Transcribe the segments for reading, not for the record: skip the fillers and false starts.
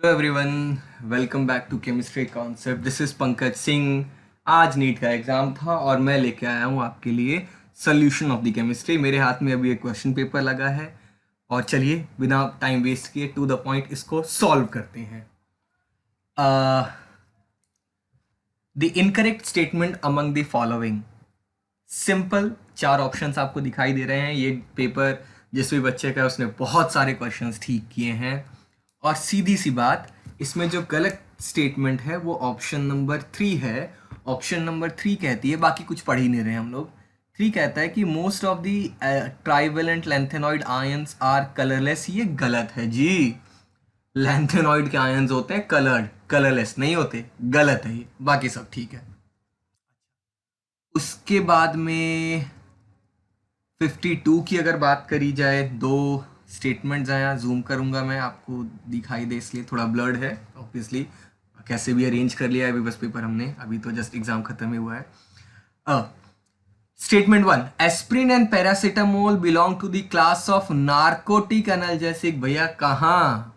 Hello everyone, welcome back to chemistry concept. This is Pankaj Singh. आज NEET का exam था और मैं लेके आया हूँ आपके लिए सोल्यूशन ऑफ द केमिस्ट्री। मेरे हाथ में अभी एक क्वेश्चन पेपर लगा है और चलिए बिना टाइम वेस्ट किए टू द पॉइंट इसको सॉल्व करते हैं। The incorrect statement among the following. Simple 4 options आपको दिखाई दे रहे हैं। ये पेपर जिस भी बच्चे का है उसने बहुत सारे क्वेश्चंस ठीक किए हैं और सीधी सी बात, इसमें जो गलत स्टेटमेंट है वो ऑप्शन नंबर 3 है। ऑप्शन नंबर 3 कहती है, बाकी कुछ पढ़ ही नहीं रहे हम लोग। 3 कहता है कि most of the trivalent lanthanoid ions are colourless. ये गलत है जी। लैंथेनॉइड के आयंस होते हैं कलर्ड, कलरलेस नहीं होते। गलत है ये, बाकी सब ठीक है। उसके बाद में 52 की अगर बात करी जाए, 2 स्टेटमेंट्स हैं। यहाँ जूम करूंगा मैं, आपको दिखाई दे इसलिए थोड़ा ब्लर्ड है ऑब्वियसली। कैसे भी अरेंज कर लिया है अभी बस पेपर हमने, अभी तो जस्ट एग्जाम खत्म ही हुआ है। Statement 1, aspirin and paracetamol belong to the class of narcotic analgesic. भैया कहाँ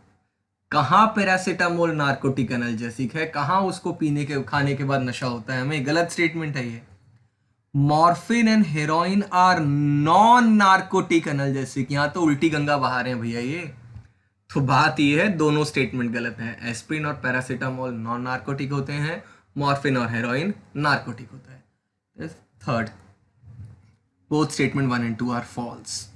कहाँ पैरासीटामोल नार्कोटिक एनाल्जेसिक है? कहाँ उसको पीने के खाने के बाद नशा होता है हमें? गलत स्टेटमेंट है ये। Morphine and heroin are non narcotic analgesic. यहाँ तो उल्टी गंगा बहा रहे हैं भैया ये। तो बात ये है, दोनों स्टेटमेंट गलत है। एस्प्रिन और पैरासीटामोल नॉन नार्कोटिक होते हैं, मॉर्फिन और हेरोइन नार्कोटिक होता है। Third, both statement 1 and 2 are false.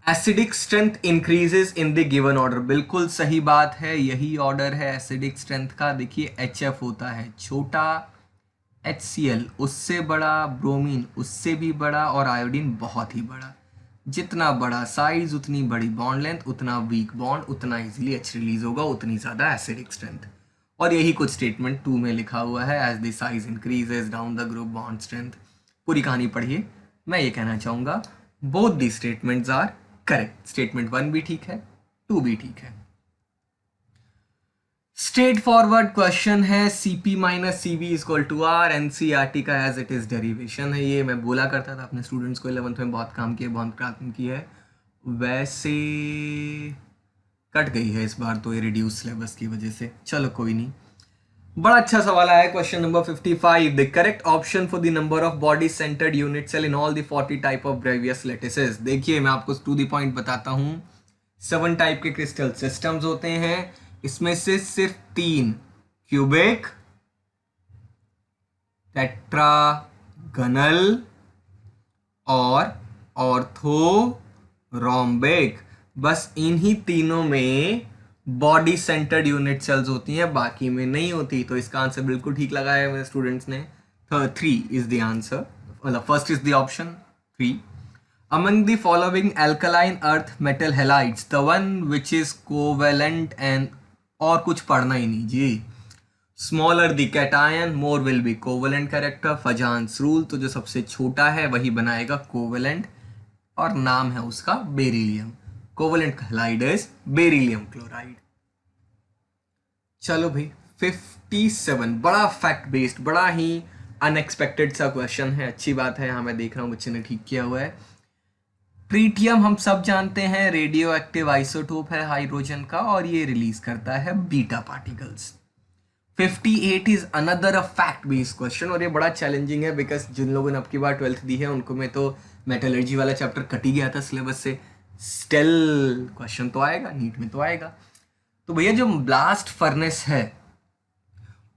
Acidic strength increases in the given order. बिल्कुल सही बात है, यही ऑर्डर है एसिडिक स्ट्रेंथ का। देखिए HF होता है छोटा, HCl उससे बड़ा, ब्रोमीन उससे भी बड़ा और आयोडीन बहुत ही बड़ा। जितना बड़ा साइज उतनी बड़ी बॉन्ड लेंथ, उतना वीक बॉन्ड, उतना इजीली H रिलीज होगा, उतनी ज़्यादा एसिडिक स्ट्रेंथ। और यही कुछ स्टेटमेंट 2 में लिखा हुआ है, as the size increases down the group bond strength. पूरी कहानी पढ़िए। मैं ये कहना चाहूँगा both the statements are correct. Statement 1 भी ठीक है, 2 भी ठीक है। स्ट्रेट फॉरवर्ड क्वेश्चन है, CP minus CV equal to R। NCERT का एज इट इज डेरिवेशन है। ये मैं बोला करता था अपने स्टूडेंट्स को, 11th में बहुत काम किया, बहुत काम की है। वैसे कट गई है इस बार तो ये रिड्यूस सिलेबस की वजह से, चलो कोई नहीं। बड़ा अच्छा सवाल आया है, question number 55। The correct option for the number of body centred unit cell in all the 40 type of Bravais lattices. देखिए मैं आपको टू द पॉइंट बताता हूँ। 7 टाइप के क्रिस्टल सिस्टम्स होते हैं, इसमें से सिर्फ 3 क्यूबिक, टेट्रागनल और ऑर्थोरोम्बिक, बस इन्हीं तीनों में बॉडी सेंटर्ड यूनिट सेल्स होती हैं, बाकी में नहीं होती। तो इसका आंसर बिल्कुल ठीक लगाया है मेरे स्टूडेंट्स ने। 3 इज द आंसर, मतलब first is the option 3। Among the following alkaline earth metal halides, the one which is covalent and और कुछ पढ़ना ही नहीं जी। Smaller the cation, more will be covalent character. फजान्स rule, तो जो सबसे छोटा है वही बनाएगा कोवेलेंट और नाम है उसका beryllium. Covalent halide is beryllium chloride. चलो भाई 57, बड़ा फैक्ट बेस्ड, बड़ा ही अनएक्सपेक्टेड सा क्वेश्चन है। अच्छी बात है, यहाँ मैं देख रहा हूँ बच्चे ने ठीक किया हुआ है। ट्रीटियम हम सब जानते हैं रेडियो एक्टिव आइसोटोप है हाइड्रोजन का और ये रिलीज करता है beta particles. 58 is another a fact based question और ये बड़ा चैलेंजिंग है बिकॉज जिन लोगों ने अब की बार 12th दी है उनको में तो मेटलर्जी वाला चैप्टर कट ही गया था सिलेबस से। स्टिल क्वेश्चन तो आएगा, नीट में तो आएगा। तो भैया जो ब्लास्ट फर्नेस है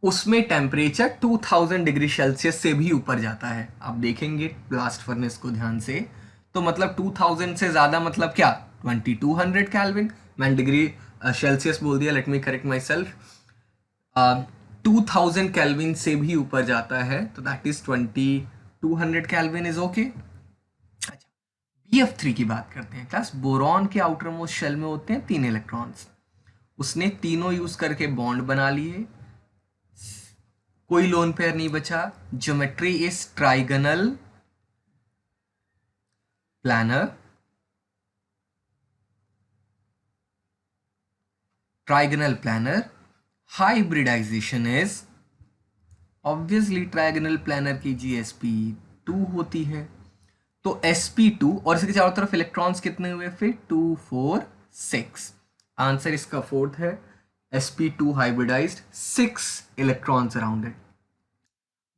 उसमें टेम्परेचर 2000 डिग्री सेल्सियस से भी ऊपर जाता है। आप देखेंगे ब्लास्ट फर्नेस को ध्यान से, तो मतलब 2000 से ज़्यादा मतलब क्या, 2200 केल्विन। मैंने डिग्री सेल्सियस बोल दिया, let me correct my self. 2000 kelvin से भी ऊपर जाता है तो that is 2200 kelvin is okay. अच्छा, BF3 की बात करते हैं क्लास। बोरॉन के आउटर मोस्ट शेल में होते हैं 3 इलेक्ट्रॉन्स, उसने तीनों यूज करके बॉन्ड बना लिए, कोई लोन पेयर नहीं बचा। Geometry is trigonal planar, trigonal planar. Hybridisation is obviously trigonal planar की sp2 होती है, तो sp2 और इसके चारों तरफ इलेक्ट्रॉन्स कितने हुए फिर 2 4 6। आंसर इसका 4th है। sp2 hybridised 6 electrons around it.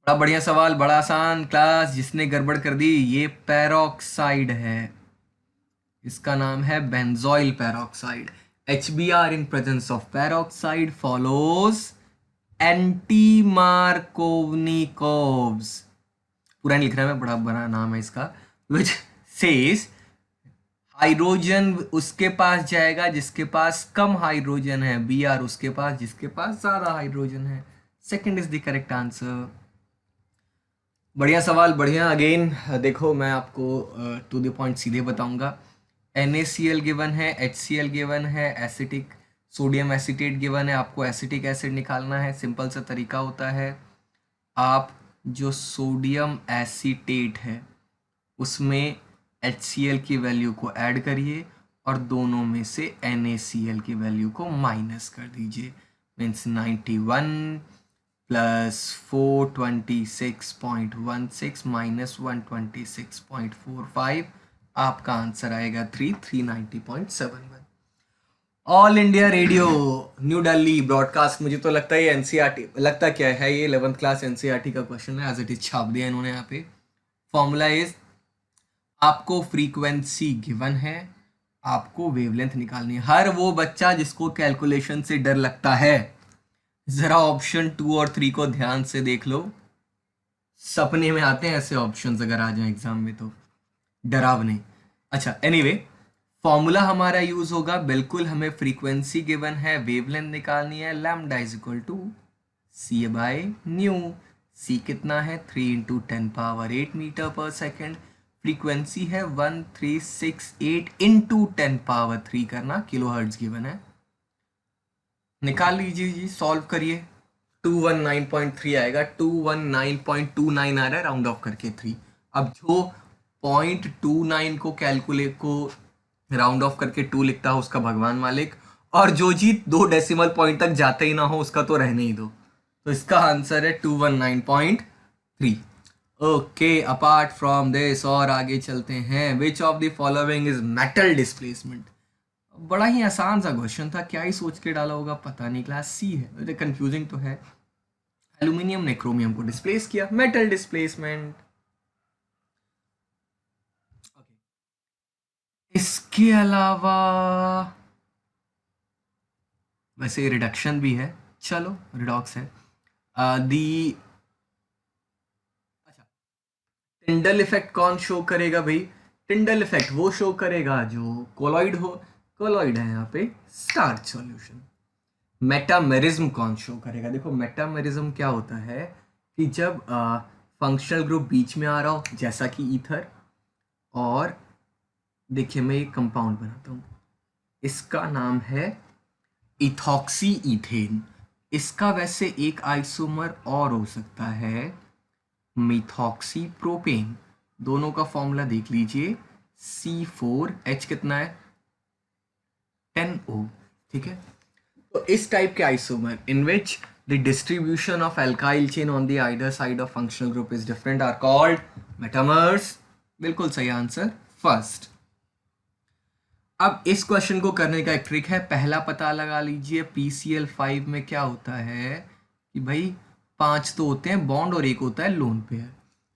बड़ा बढ़िया सवाल, बड़ा आसान। क्लास जिसने गड़बड़ कर दी, ये पेरोक्साइड है, इसका नाम है benzoyl peroxide. HBr in presence of peroxide follows anti-Markovnikov's, पूरा नहीं लिख रहा मैं, बड़ा बड़ा नाम है इसका, which says हाइड्रोजन उसके पास जाएगा जिसके पास कम हाइड्रोजन है, Br उसके पास जिसके पास ज्यादा हाइड्रोजन है। Second is the correct answer. बढ़िया सवाल, बढ़िया। अगेन देखो मैं आपको टू द पॉइंट सीधे बताऊंगा। NaCl गिवन है, HCl गिवन है, एसिटिक सोडियम एसिटेट गिवन है, आपको एसिटिक एसिड निकालना है। सिंपल सा तरीका होता है, आप जो सोडियम एसिटेट है उसमें HCl की वैल्यू को ऐड करिए और दोनों में से NaCl की वैल्यू को माइनस कर दीजिए। मीन्स 91 प्लस 426.16 माइनस 126.45, आपका आंसर आएगा 390.71। All India radio new Delhi broadcast. मुझे तो लगता है ये एनसीईआरटी, लगता क्या है ये 11th क्लास एनसीईआरटी का क्वेश्चन है, एज इट इज छाप दिया इन्होंने यहाँ पे। फॉर्मूला इज, आपको फ्रीक्वेंसी गिवन है, आपको वेवलेंथ निकालनी है। हर वो बच्चा जिसको कैलकुलेशन से डर लगता है, जरा ऑप्शन 2 और 3 को ध्यान से देख लो। सपने में आते हैं ऐसे ऑप्शंस अगर आ जाए एग्जाम में तो, डरावने। अच्छा एनीवे, फॉर्मूला हमारा यूज होगा, बिल्कुल हमें फ्रीक्वेंसी गिवन है, वेवलेंथ निकालनी है, lambda is equal to C by nu. C कितना है, 3 into 10⁻8 metre per second. Frequency है 1368 इंटू 10⁻3 करना, किलो हर्ट्ज गिवन है। निकाल लीजिए जी, सॉल्व करिए। 219.3 आएगा, 219.29 आ रहा है, राउंड ऑफ करके 3। अब जो 0.29 को कैलकुलेट को राउंड ऑफ करके 2 लिखता है उसका भगवान मालिक, और जो जी 2 डेसिमल पॉइंट तक जाते ही ना हो उसका तो रहने ही दो। तो इसका आंसर है 219.3। ओके, अपार्ट फ्रॉम दिस और आगे चलते हैं। Which of the following is metal displacement. बड़ा ही आसान सा क्वेश्चन था, क्या ही सोच के डाला होगा पता नहीं। क्लास सी है, कंफ्यूजिंग तो है। एल्यूमिनियम ने क्रोमियम को डिस्प्लेस किया, मेटल डिस्प्लेसमेंट। इसके अलावा वैसे रिडक्शन भी है, चलो रिडॉक्स है। दी अच्छा, टिंडल इफेक्ट कौन शो करेगा भाई? टिंडल इफेक्ट वो शो करेगा जो कोलॉइड हो, कोलॉइड है यहाँ पे स्टार्च सॉल्यूशन। मेटामेरिज्म कौन शो करेगा? देखो मेटामेरिज्म क्या होता है कि जब फंक्शनल ग्रुप बीच में आ रहा हो, जैसा कि ईथर, और देखिए मैं एक कंपाउंड बनाता हूँ, इसका नाम है इथॉक्सी ईथेन। इसका वैसे एक आइसोमर और हो सकता है, मिथॉक्सी प्रोपेन। दोनों का फॉर्मूला देख लीजिए, C4H कितना है, 10O। ठीक है, तो इस टाइप के isomer in which the distribution of alkyl chain on the either side of functional group is different are called metamers. बिल्कुल सही आंसर, फर्स्ट। अब इस क्वेश्चन को करने का एक ट्रिक है, पहला पता लगा लीजिए PCl5 में क्या होता है कि भाई 5 तो होते हैं बॉन्ड और एक होता है लोन पेयर।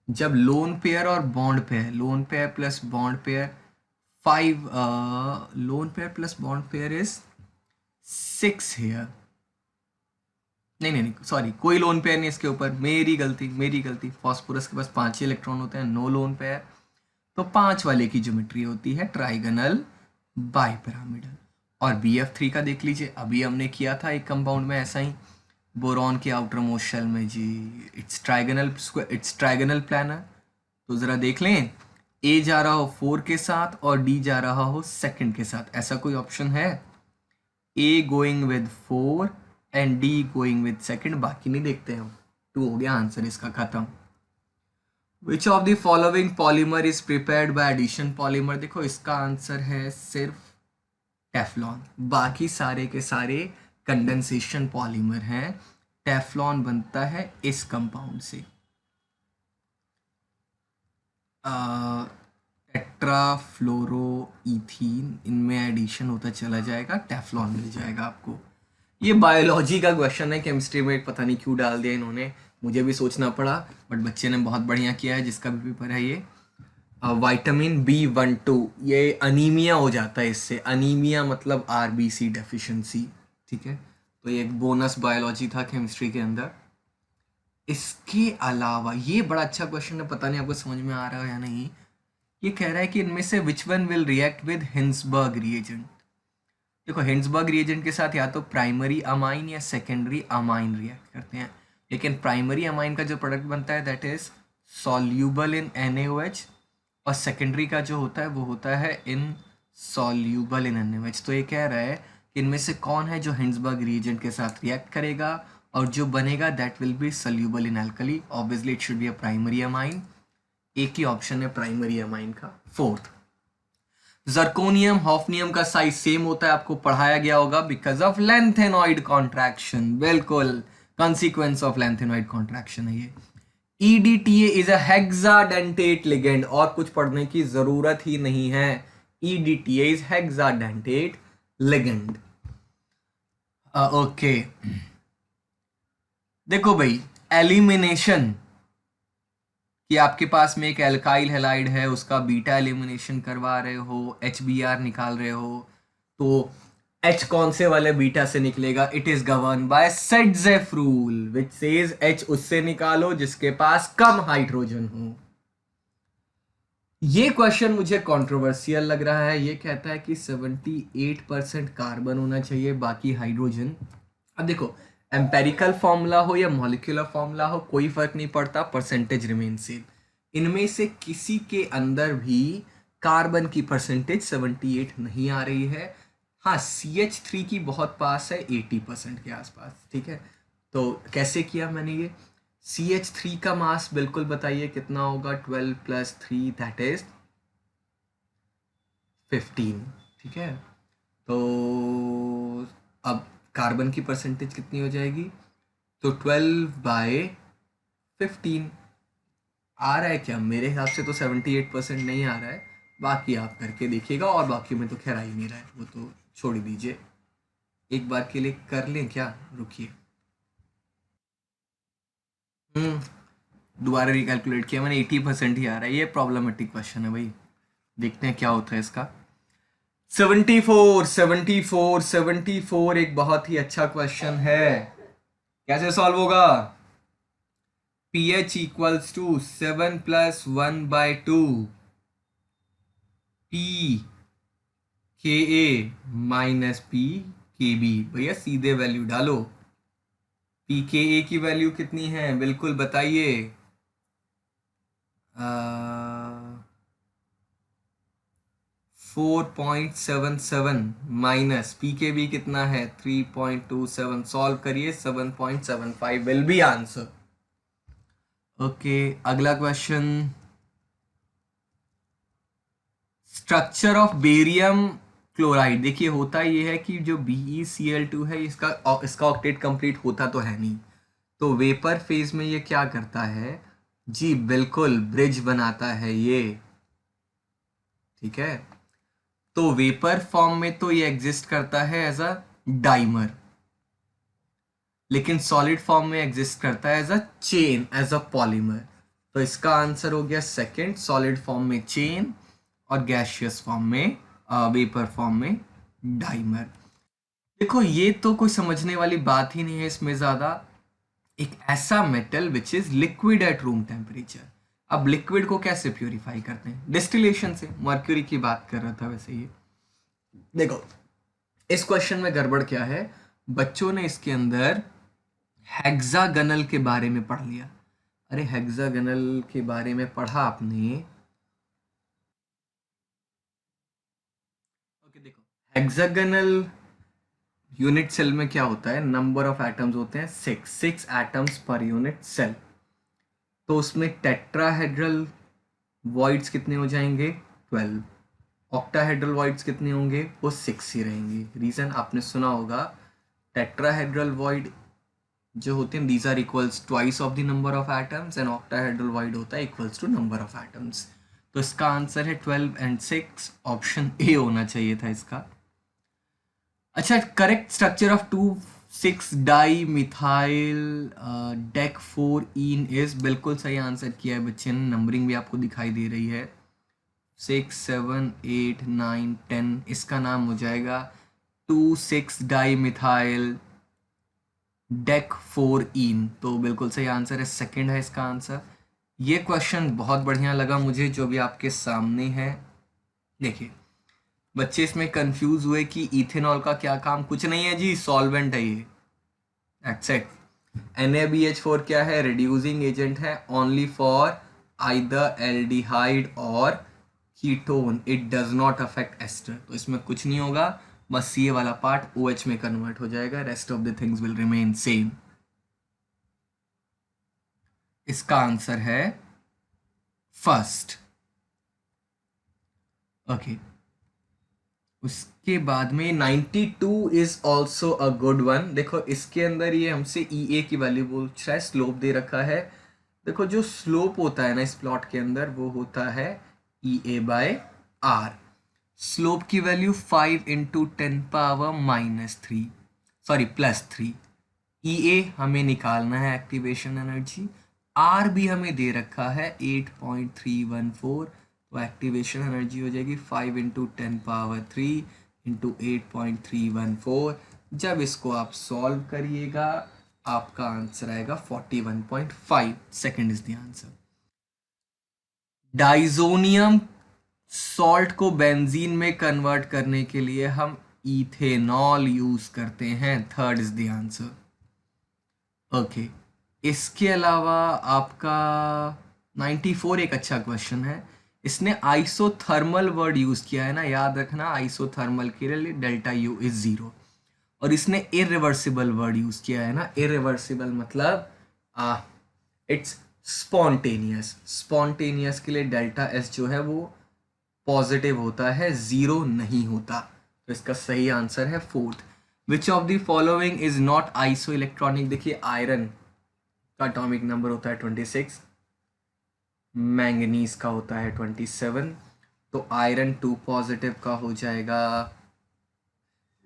जब लोन पेयर और bond pair, lone pair plus bond pair 5, lone pair plus bond pair is 6 here. नहीं सॉरी, कोई लोन पेयर नहीं इसके ऊपर, मेरी गलती। फॉस्फोरस के पास 5 ही इलेक्ट्रॉन होते हैं, नो लोन पेयर। तो 5 वाले की ज्योमेट्री होती है ट्राइगोनल बाइपिरामिडल। और BF3 का देख लीजिए, अभी हमने किया था एक कंपाउंड में ऐसा ही, बोरॉन के आउटर मोस्ट शेल में जी, इट्स ट्राइगोनल प्लानर। तो ज़रा देख लें, A जा रहा हो 4 के साथ और D जा रहा हो सेकंड के साथ, ऐसा कोई ऑप्शन है? A going with 4 and D going with second, बाकी नहीं देखते हैं। 2 हो गया आंसर इसका, खत्म। Which of the following polymer is prepared by addition polymer? देखो इसका आंसर है सिर्फ टेफ्लॉन, बाकी सारे के सारे कंडेंसेशन पॉलीमर हैं। टेफ्लॉन बनता है इस कंपाउंड से, टेट्राफ्लोरोईथीन, इनमें एडिशन होता चला जाएगा, टेफ्लॉन मिल जाएगा आपको। ये बायोलॉजी का क्वेश्चन है, केमिस्ट्री में पता नहीं क्यों डाल दिया इन्होंने, मुझे भी सोचना पड़ा, बट बच्चे ने बहुत बढ़िया किया है जिसका भी पेपर है ये। विटामिन B12, ये अनीमिया हो जाता है इससे, अनीमिया मतलब RBC डेफिशिएंसी, ठीक है। तो ये एक बोनस बायोलॉजी था केमिस्ट्री के अंदर। इसके अलावा ये बड़ा अच्छा क्वेश्चन है, पता नहीं आपको समझ में आ रहा है या नहीं। ये कह रहा है कि इनमें से which one will react with Hinsberg reagent. देखो हिंसबर्ग रिएजेंट के साथ या तो प्राइमरी अमाइन या सेकेंडरी अमाइन रिएक्ट करते हैं, लेकिन प्राइमरी अमाइन का जो प्रोडक्ट बनता है that is soluble in NaOH, और सेकेंडरी का जो होता है वो होता है इन सॉल्यूबल इन NaOH। तो ये कह रहा है कि इनमें से कौन है जो हिंसबर्ग रिएजेंट के साथ रिएक्ट करेगा और जो बनेगा that will be soluble in alkali. Obviously it should be a primary amine, एक ही ऑप्शन है प्राइमरी अमाइन का। फोर्थ, जर्कोनियम हॉफनियम का साइज सेम होता है, आपको पढ़ाया गया होगा, बिकॉज ऑफ लेंथेनॉइड कॉन्ट्रैक्शन, बिल्कुल कॉन्सिक्वेंस ऑफ लेंथेनॉइड कॉन्ट्रैक्शन है ये। EDTA is a hexadentate ligand, और कुछ पढ़ने की जरूरत ही नहीं है, EDTA is hexadentate ligand. Okay, देखो भाई एलिमिनेशन, कि आपके पास में एक एल्काइल हैलाइड है, उसका बीटा एलिमिनेशन करवा रहे हो, HBr निकाल रहे हो, तो H कौन से वाले बीटा से निकलेगा? It is govern by सेडजेफ rule which says H उससे निकालो जिसके पास कम हाइड्रोजन हो। ये क्वेश्चन मुझे कंट्रोवर्शियल लग रहा है। ये कहता है कि 78% कार्बन होना चाहिए, बाकी हाइड्रोजन। अब देखो एम्पेरिकल फॉर्मूला हो या मॉलिक्यूलर फॉर्मूला हो, कोई फर्क नहीं पड़ता, परसेंटेज रिमेन सेम। इनमें से किसी के अंदर भी कार्बन की परसेंटेज 78 नहीं आ रही है। हाँ, CH3 की बहुत पास है, 80% के आसपास, ठीक है। तो कैसे किया मैंने ये? CH3 का मास बिल्कुल बताइए कितना होगा? 12 + 3 दैट इज 15, ठीक है। तो अब कार्बन की परसेंटेज कितनी हो जाएगी? तो 12/15 आ रहा है क्या? मेरे हिसाब से तो 78% नहीं आ रहा है, बाकी आप करके देखिएगा, और बाकी में तो खैर आ ही नहीं रहा है, वो तो छोड़ ही दीजिए। एक बार के लिए कर लें क्या? रुकिए, दोबारा रिकैलकुलेट किया मैंने, 80% ही आ रहा है। ये प्रॉब्लमेटिक क्वेश्चन है भाई, देखते हैं क्या होता है इसका। 74 एक बहुत ही अच्छा क्वेश्चन है, कैसे सॉल्व होगा? pH = 7 + 1/2 P Ka - P Kb। भैया सीधे वैल्यू डालो। pKa की वैल्यू कितनी है बिल्कुल बताइए। 4.77 माइनस pKb कितना है? 3.27। सॉल्व करिए, 7.75 विल बी आंसर। ओके, अगला question, structure of barium chloride. देखिए होता ये है कि जो BeCl2 है, इसका ऑक्टेट कंप्लीट होता तो है नहीं, तो वेपर फेज में ये क्या करता है जी? बिल्कुल ब्रिज बनाता है ये, ठीक है। तो वेपर फॉर्म में तो ये एग्जिस्ट करता है एज अ डाइमर, लेकिन सॉलिड फॉर्म में एग्जिस्ट करता है as a chain, as a polymer. तो इसका आंसर हो गया सेकंड, सॉलिड फॉर्म में चेन और गैसियस फॉर्म में, वेपर फॉर्म में डाइमर। देखो ये तो कोई समझने वाली बात ही नहीं है इसमें ज़्यादा। एक ऐसा metal which is liquid at room temperature. अब लिक्विड को कैसे प्योरीफाई करते हैं? डिस्टिलेशन से। मर्क्यूरी की बात कर रहा था वैसे ये। देखो इस क्वेश्चन में गड़बड़ क्या है, बच्चों ने इसके अंदर हेक्सागनल के बारे में पढ़ लिया। अरे हेक्सागनल के बारे में पढ़ा आपने? ओके देखो, हेक्सागनल यूनिट सेल में क्या होता है? नंबर ऑफ एटम्स होते हैं 6 एटम्स पर यूनिट सेल। तो उसमें टेट्राहेड्रल वॉइड्स कितने हो जाएंगे? 12। ऑक्टाहेड्रल वॉइड्स कितने होंगे? वो 6 ही रहेंगे। रीजन आपने सुना होगा, टेट्राहेड्रल वॉइड जो होते हैं these are equals twice of the number of atoms, and octahedral void होता है equals to number of atoms. तो इसका आंसर है 12 and 6, ऑप्शन ए होना चाहिए था इसका। अच्छा, correct structure of 2 6 di methyl deck 4 in is, बिल्कुल सही आंसर किया है बच्चे ने, नंबरिंग भी आपको दिखाई दे रही है। 6 7 8 9 10, इसका नाम हो जाएगा 2,6 डाई मिथाइल डेक 4 इन, तो बिल्कुल सही आंसर है, सेकंड है इसका आंसर। ये क्वेश्चन बहुत बढ़िया लगा मुझे जो भी आपके सामने है। देखिए बच्चे इसमें कंफ्यूज हुए कि इथेनॉल का क्या काम, कुछ नहीं है जी, सॉल्वेंट है ये, एक्सेप्ट। NaBH4 क्या है, रिड्यूसिंग एजेंट है, ओनली फॉर आइदर एल्डिहाइड और ketone, it does not affect ester, तो इसमें कुछ नहीं होगा, बस ये वाला पार्ट OH में कन्वर्ट हो जाएगा, rest of the things will remain same. इसका आंसर है फर्स्ट। ओके, उसके बाद में 92 is also a good one. देखो इसके अंदर ये हमसे EA की वैल्यू पूछ रहा है, स्लोप दे रखा है। देखो जो स्लोप होता है ना इस प्लॉट के अंदर वो होता है EA/R। स्लोप की वैल्यू 5 इंटू 10⁻³ सॉरी +3। EA हमें निकालना है एक्टिवेशन एनर्जी, R भी हमें दे रखा है 8.314, तो एक्टिवेशन एनर्जी हो जाएगी 5 इंटू 10⁻³ इंटू 8.314। जब इसको आप सॉल्व करिएगा आपका आंसर आएगा 41.5, second is the answer. Diazonium salt को बेंजीन में कन्वर्ट करने के लिए हम इथेनॉल यूज करते हैं, third is the answer. Okay, इसके अलावा आपका 94 एक अच्छा क्वेश्चन है, इसने आइसोथर्मल वर्ड यूज किया है ना, याद रखना आइसोथर्मल के लिए डेल्टा U इज 0, और इसने इरिवर्सिबल वर्ड यूज किया है ना, इरिवर्सिबल मतलब इट्स स्पॉन्टेनियस, स्पॉन्टेनियस के लिए डेल्टा S जो है वो पॉजिटिव होता है, 0 नहीं होता, तो इसका सही आंसर है fourth. Which of the following is not iso electronic, देखिए आयरन का एटॉमिक नंबर होता है 26, मैंगनीज का होता है 27, तो आयरन 2 पॉजिटिव का हो जाएगा,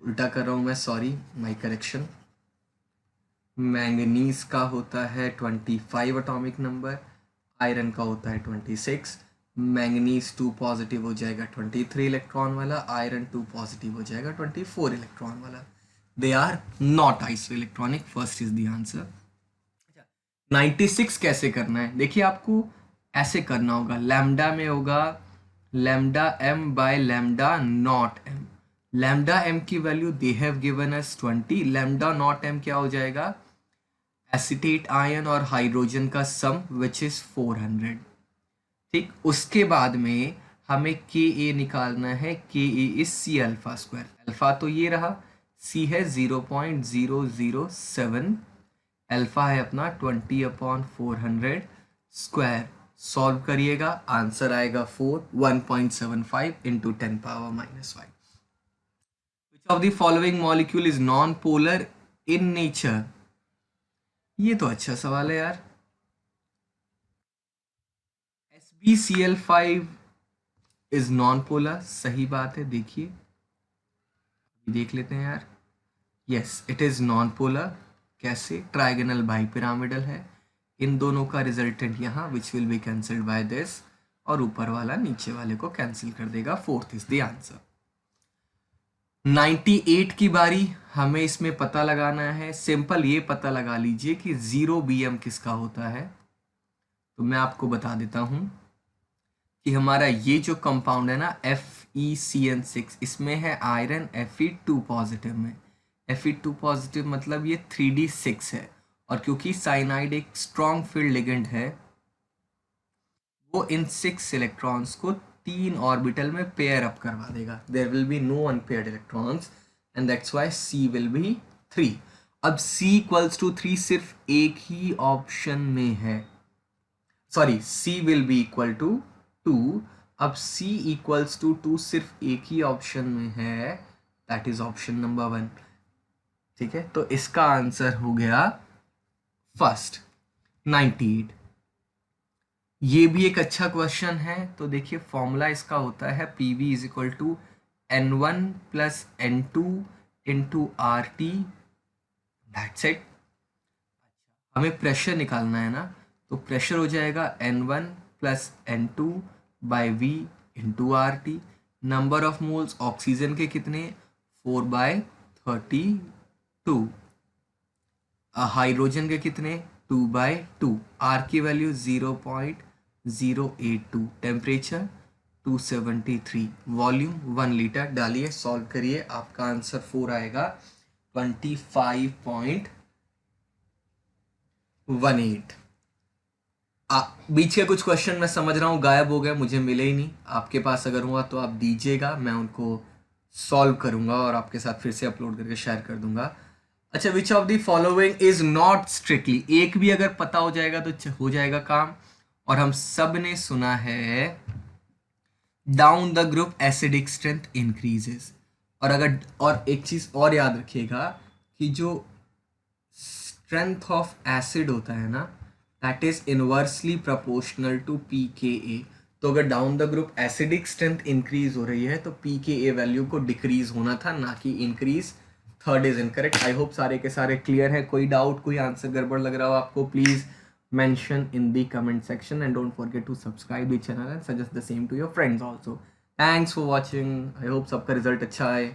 उल्टा कर रहा हूँ मैं, सॉरी माय करेक्शन, मैंगनीज का होता है 25 एटॉमिक नंबर, आयरन का होता है 26, मैंगनीज 2 पॉजिटिव हो जाएगा 23 इलेक्ट्रॉन वाला, आयरन 2 पॉजिटिव हो जाएगा 24 इलेक्ट्रॉन वाला, they are not isoelectronic, first is the answer. 96 कैसे करना है, देखिए आपको ऐसे करना होगा, लैम्डा में होगा लैम्डा m/λ0m, लैम्डा m की value they have given us 20, λ0m क्या हो जाएगा, एसिटेट आयन और हाइड्रोजन का सम विच इज 400, ठीक। उसके बाद में हमें Ka निकालना है, Ka इज C∝², अल्फा तो ये रहा, C है 0.007, अल्फा है अपना 20/400 स्क्वायर, सॉल्व करिएगा आंसर आएगा 1.75 into 10⁻⁻5। Which of the following molecule is non polar in nature, ये तो अच्छा सवाल है यार। SbCl5 इज नॉन पोलर, सही बात है, देखिए देख लेते हैं यार, yes it is non polar, कैसे, ट्राइगोनल बाइपिरामिडल है, इन दोनों का रिजल्टेंट यहाँ which will be cancelled by this, और ऊपर वाला नीचे वाले को कैंसिल कर देगा, फोर्थ इज द आंसर। 98 की बारी, हमें इसमें पता लगाना है, सिंपल ये पता लगा लीजिए कि 0Bm किसका होता है, तो मैं आपको बता देता हूं कि हमारा ये जो कंपाउंड है ना FeCN6, इसमें है आयरन Fe2 पॉजिटिव में, Fe2 पॉजिटिव मतलब ये 3d6 है, और क्योंकि साइनाइड एक स्ट्रॉन्ग फील्ड लिगेंड है वो इन 6 इलेक्ट्रॉन्स को 3 ऑर्बिटल में पेयर अप करवा देगा, there will be no unpaired electrons and that's why C will be 3। अब C = 3 सिर्फ एक ही ऑप्शन में है, sorry C will be equal to 2, अब C = 2 सिर्फ एक ही ऑप्शन में है, दैट इज ऑप्शन नंबर 1, ठीक है, तो इसका आंसर हो गया फर्स्ट 98। ये भी एक अच्छा क्वेश्चन है, तो देखिए फॉर्मूला इसका होता है PV = N1 + N2 × RT that's it. हमें प्रेशर निकालना है ना, तो प्रेशर हो जाएगा N1 plus N2 by V into RT। Number of moles oxygen के कितने, 4/32। हाइड्रोजन के कितने, 2/2। R की वैल्यू 0.082। टेम्परेचर 273। Volume 1 litre. डालिए, सॉल्व करिए, आपका आंसर 4 आएगा 25.18। बीच के कुछ क्वेश्चन मैं समझ रहा हूँ गायब हो गए, मुझे मिले ही नहीं। आपके पास अगर हुआ तो आप दीजिएगा, मैं उनको सॉल्व करूंगा और आपके साथ फिर से अपलोड करके शेयर कर दूंगा। अच्छा, which of the following is not strictly, एक भी अगर पता हो जाएगा तो हो जाएगा काम। और हम सब ने सुना है down the group acidic strength increases. और एक चीज और याद रखिएगा कि जो स्ट्रेंथ ऑफ एसिड होता है ना, that is inversely proportional to pKa। तो अगर down the group acidic strength increase हो रही है तो pKa वैल्यू को डिक्रीज होना था, ना कि increase. Third is incorrect. I hope सारे के सारे क्लियर है। कोई डाउट, कोई आंसर गड़बड़ लग रहा हो आपको, please mention in the comment section and don't forget to subscribe the channel and suggest the same to your friends also. Thanks for watching. I hope सबका रिजल्ट अच्छा है।